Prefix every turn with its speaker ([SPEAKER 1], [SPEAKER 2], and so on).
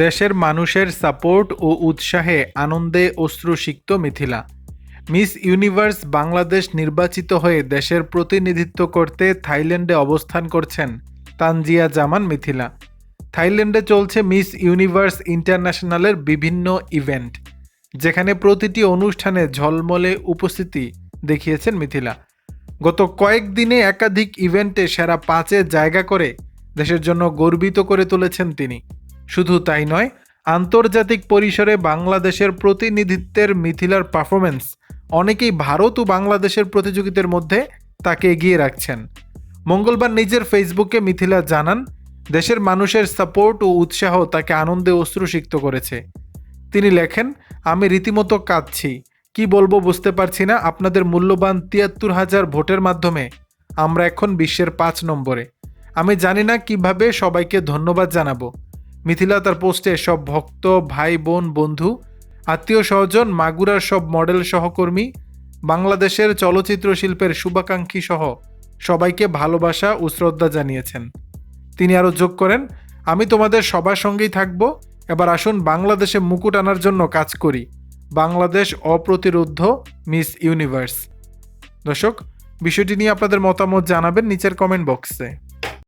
[SPEAKER 1] দেশের মানুষের সাপোর্ট ও উৎসাহে আনন্দে অশ্রুসিক্ত মিথিলা। মিস ইউনিভার্স বাংলাদেশ নির্বাচিত হয়ে দেশের প্রতিনিধিত্ব করতে থাইল্যান্ডে অবস্থান করছেন তানজিয়া জামান মিথিলা। থাইল্যান্ডে চলছে মিস ইউনিভার্স ইন্টারন্যাশনালের বিভিন্ন ইভেন্ট, যেখানে প্রতিটি অনুষ্ঠানে ঝলমলে উপস্থিতি দেখিয়েছেন মিথিলা। গত কয়েকদিনে একাধিক ইভেন্টে সেরা 5-এ জায়গা করে দেশের জন্য গর্বিত করে তুলেছেন তিনি। শুধু তাই নয়, আন্তর্জাতিক পরিসরে বাংলাদেশের প্রতিনিধিত্বের মিথিলার পারফরমেন্স অনেকেই ভারত ও বাংলাদেশের প্রতিযোগিতার মধ্যে তাকে এগিয়ে রাখছেন। মঙ্গলবার নিজের ফেসবুকে মিথিলা জানান, দেশের মানুষের সাপোর্ট ও উৎসাহ তাকে আনন্দে অশ্রুসিক্ত করেছে। তিনি লেখেন, আমি রীতিমতো কাঁদছি, কি বলবো বুঝতে পারছি না। আপনাদের মূল্যবান ৭৩,০০০ ভোটের মাধ্যমে আমরা এখন বিশ্বের 5 নম্বরে। আমি জানি না কিভাবে সবাইকে ধন্যবাদ জানাবো। মিথিলা তার পোস্টে সব ভক্ত, ভাই বোন, বন্ধু, আত্মীয় স্বজন, মাগুরার সব মডেল সহকর্মী, বাংলাদেশের চলচ্চিত্র শিল্পের শুভাকাঙ্ক্ষী সহ সবাইকে ভালোবাসা ও শ্রদ্ধা জানিয়েছেন। তিনি আরও যোগ করেন, আমি তোমাদের সবার সঙ্গেই থাকব। এবার আসুন বাংলাদেশে মুকুট আনার জন্য কাজ করি। বাংলাদেশ অপ্রতিরোধ্য মিস ইউনিভার্স। দর্শক, বিষয়টি নিয়ে আপনাদের মতামত জানাবেন নিচের কমেন্ট বক্সে।